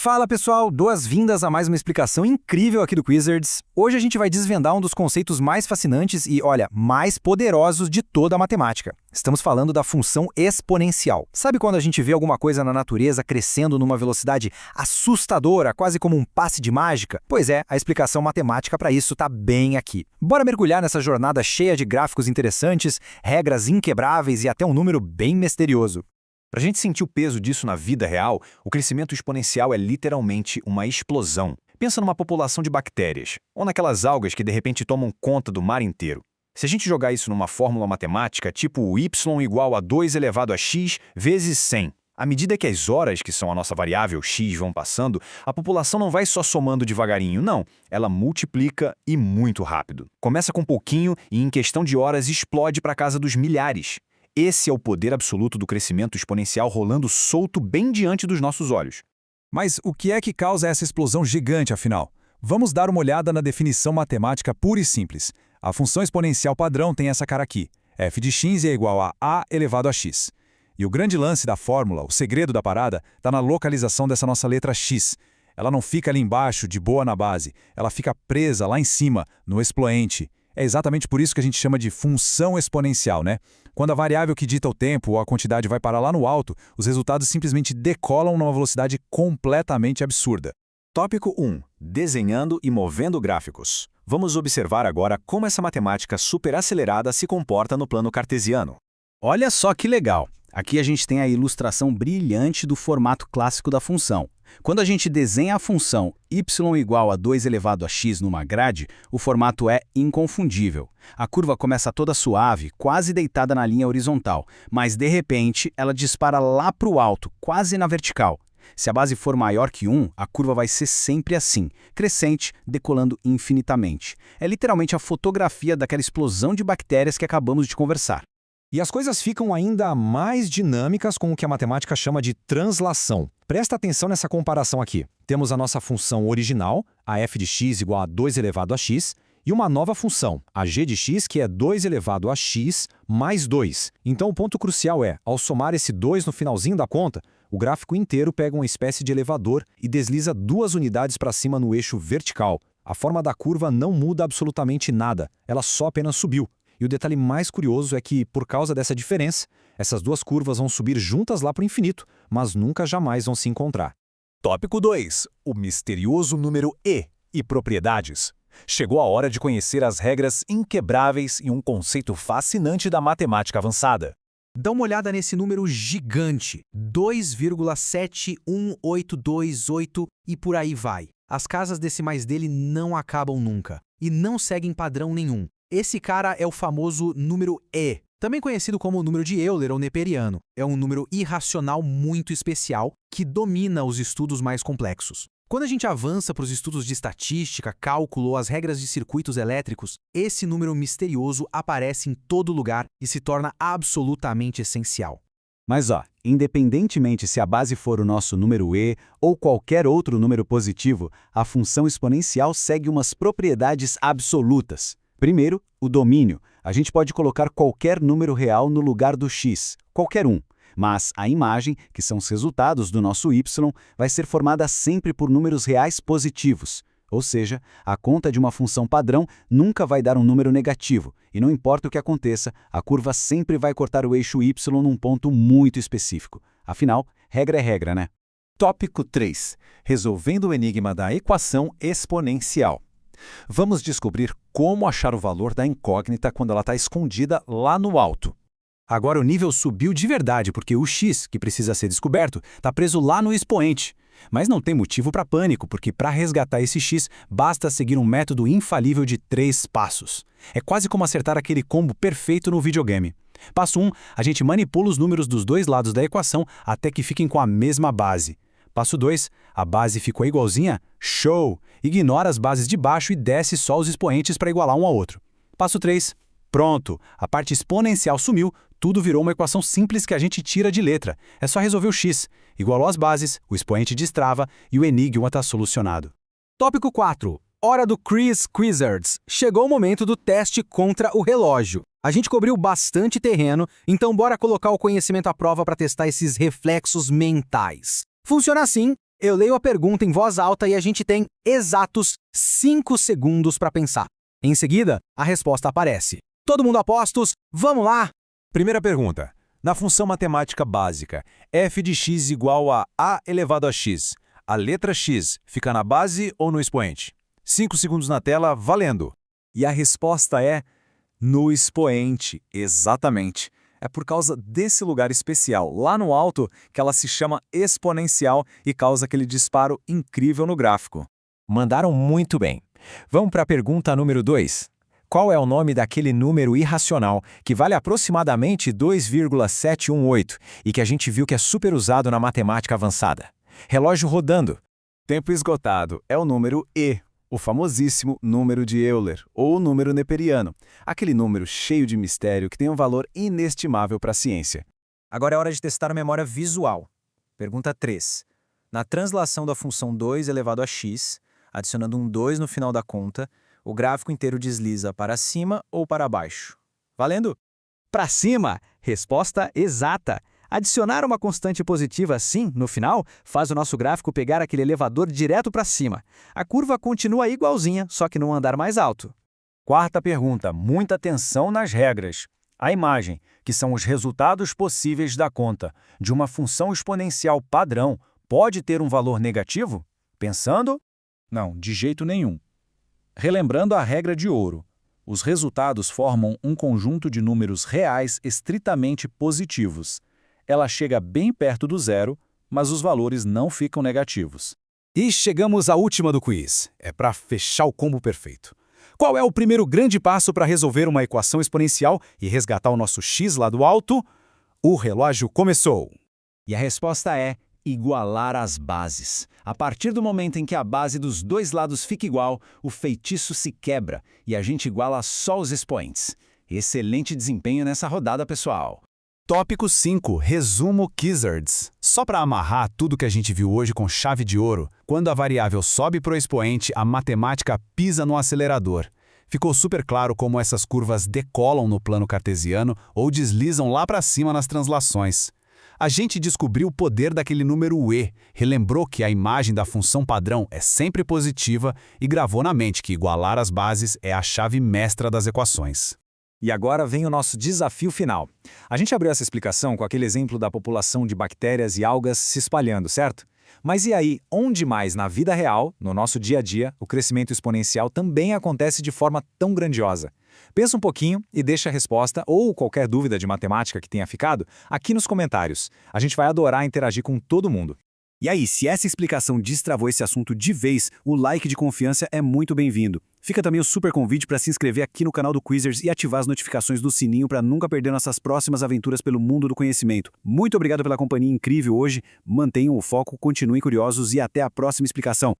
Fala pessoal, boas-vindas a mais uma explicação incrível aqui do Quizards. Hoje a gente vai desvendar um dos conceitos mais fascinantes e, olha, mais poderosos de toda a matemática. Estamos falando da função exponencial. Sabe quando a gente vê alguma coisa na natureza crescendo numa velocidade assustadora, quase como um passe de mágica? Pois é, a explicação matemática para isso está bem aqui. Bora mergulhar nessa jornada cheia de gráficos interessantes, regras inquebráveis e até um número bem misterioso. Para a gente sentir o peso disso na vida real, o crescimento exponencial é literalmente uma explosão. Pensa numa população de bactérias, ou naquelas algas que de repente tomam conta do mar inteiro. Se a gente jogar isso numa fórmula matemática, tipo y igual a 2 elevado a x vezes 100, à medida que as horas, que são a nossa variável x, vão passando, a população não vai só somando devagarinho, não. Ela multiplica e muito rápido. Começa com pouquinho e em questão de horas explode para a casa dos milhares. Esse é o poder absoluto do crescimento exponencial rolando solto bem diante dos nossos olhos. Mas o que é que causa essa explosão gigante, afinal? Vamos dar uma olhada na definição matemática pura e simples. A função exponencial padrão tem essa cara aqui. f de x é igual a elevado a x. E o grande lance da fórmula, o segredo da parada, está na localização dessa nossa letra x. Ela não fica ali embaixo, de boa na base. Ela fica presa lá em cima, no expoente. É exatamente por isso que a gente chama de função exponencial, né? Quando a variável que dita o tempo ou a quantidade vai parar lá no alto, os resultados simplesmente decolam numa velocidade completamente absurda. Tópico 1. Desenhando e movendo gráficos. Vamos observar agora como essa matemática superacelerada se comporta no plano cartesiano. Olha só que legal! Aqui a gente tem a ilustração brilhante do formato clássico da função. Quando a gente desenha a função y igual a 2 elevado a x numa grade, o formato é inconfundível. A curva começa toda suave, quase deitada na linha horizontal, mas de repente ela dispara lá para o alto, quase na vertical. Se a base for maior que 1, a curva vai ser sempre assim, crescente, decolando infinitamente. É literalmente a fotografia daquela explosão de bactérias que acabamos de conversar. E as coisas ficam ainda mais dinâmicas com o que a matemática chama de translação. Presta atenção nessa comparação aqui. Temos a nossa função original, a f de x igual a 2 elevado a x, e uma nova função, a g de x, que é 2 elevado a x mais 2. Então o ponto crucial é, ao somar esse 2 no finalzinho da conta, o gráfico inteiro pega uma espécie de elevador e desliza 2 unidades para cima no eixo vertical. A forma da curva não muda absolutamente nada, ela só apenas subiu. E o detalhe mais curioso é que, por causa dessa diferença, essas duas curvas vão subir juntas lá para o infinito, mas nunca jamais vão se encontrar. Tópico 2. O misterioso número e propriedades. Chegou a hora de conhecer as regras inquebráveis e um conceito fascinante da matemática avançada. Dá uma olhada nesse número gigante, 2,71828 e por aí vai. As casas decimais dele não acabam nunca e não seguem padrão nenhum. Esse cara é o famoso número E, também conhecido como o número de Euler ou neperiano. É um número irracional muito especial que domina os estudos mais complexos. Quando a gente avança para os estudos de estatística, cálculo ou as regras de circuitos elétricos, esse número misterioso aparece em todo lugar e se torna absolutamente essencial. Mas independentemente se a base for o nosso número e ou qualquer outro número positivo, a função exponencial segue umas propriedades absolutas. Primeiro, o domínio. A gente pode colocar qualquer número real no lugar do x, qualquer um. Mas a imagem, que são os resultados do nosso y, vai ser formada sempre por números reais positivos. Ou seja, a conta de uma função padrão nunca vai dar um número negativo. E não importa o que aconteça, a curva sempre vai cortar o eixo y num ponto muito específico. Afinal, regra é regra, né? Tópico 3. Resolvendo o enigma da equação exponencial. Vamos descobrir como achar o valor da incógnita quando ela está escondida lá no alto. Agora o nível subiu de verdade, porque o x, que precisa ser descoberto, está preso lá no expoente. Mas não tem motivo para pânico, porque para resgatar esse x, basta seguir um método infalível de 3 passos. É quase como acertar aquele combo perfeito no videogame. Passo 1, a gente manipula os números dos dois lados da equação até que fiquem com a mesma base. Passo 2, a base ficou igualzinha? Show! Ignora as bases de baixo e desce só os expoentes para igualar um ao outro. Passo 3, pronto! A parte exponencial sumiu, tudo virou uma equação simples que a gente tira de letra. É só resolver o x. Igualou as bases, o expoente destrava e o enigma está solucionado. Tópico 4. Hora do Quiz Quizards. Chegou o momento do teste contra o relógio. A gente cobriu bastante terreno, então bora colocar o conhecimento à prova para testar esses reflexos mentais. Funciona assim, Eu leio a pergunta em voz alta e a gente tem exatos 5 segundos para pensar. Em seguida, a resposta aparece. Todo mundo a postos? Vamos lá! Primeira pergunta. Na função matemática básica, f de x igual a elevado a x, a letra x fica na base ou no expoente? 5 segundos na tela, valendo! E a resposta é no expoente, exatamente. É por causa desse lugar especial, lá no alto, que ela se chama exponencial e causa aquele disparo incrível no gráfico. Mandaram muito bem. Vamos para a pergunta número 2. Qual é o nome daquele número irracional que vale aproximadamente 2,718 e que a gente viu que é super usado na matemática avançada? Relógio rodando. Tempo esgotado é o número E, o famosíssimo número de Euler, ou número neperiano, aquele número cheio de mistério que tem um valor inestimável para a ciência. Agora é hora de testar a memória visual. Pergunta 3. Na translação da função 2 elevado a x, adicionando um 2 no final da conta, o gráfico inteiro desliza para cima ou para baixo? Valendo! Para cima, resposta exata. Adicionar uma constante positiva assim, no final, faz o nosso gráfico pegar aquele elevador direto para cima. A curva continua igualzinha, só que num andar mais alto. Quarta pergunta, muita atenção nas regras. A imagem, que são os resultados possíveis da conta de uma função exponencial padrão, pode ter um valor negativo? Pensando? Não, de jeito nenhum. Relembrando a regra de ouro, os resultados formam um conjunto de números reais estritamente positivos. Ela chega bem perto do zero, mas os valores não ficam negativos. E chegamos à última do quiz. É para fechar o combo perfeito. Qual é o primeiro grande passo para resolver uma equação exponencial e resgatar o nosso x lá do alto? O relógio começou. E a resposta é igualar as bases. A partir do momento em que a base dos dois lados fica igual, o feitiço se quebra e a gente iguala só os expoentes. Excelente desempenho nessa rodada, pessoal. Tópico 5. Resumo Wizards. Só para amarrar tudo que a gente viu hoje com chave de ouro, quando a variável sobe para o expoente, a matemática pisa no acelerador. Ficou super claro como essas curvas decolam no plano cartesiano ou deslizam lá para cima nas translações. A gente descobriu o poder daquele número E, relembrou que a imagem da função padrão é sempre positiva e gravou na mente que igualar as bases é a chave mestra das equações. E agora vem o nosso desafio final. A gente abriu essa explicação com aquele exemplo da população de bactérias e algas se espalhando, certo? Mas e aí, onde mais na vida real, no nosso dia a dia, o crescimento exponencial também acontece de forma tão grandiosa? Pensa um pouquinho e deixa a resposta ou qualquer dúvida de matemática que tenha ficado aqui nos comentários. A gente vai adorar interagir com todo mundo. E aí, se essa explicação destravou esse assunto de vez, o like de confiança é muito bem-vindo. Fica também o super convite para se inscrever aqui no canal do Quizers e ativar as notificações do sininho para nunca perder nossas próximas aventuras pelo mundo do conhecimento. Muito obrigado pela companhia incrível hoje, mantenham o foco, continuem curiosos e até a próxima explicação.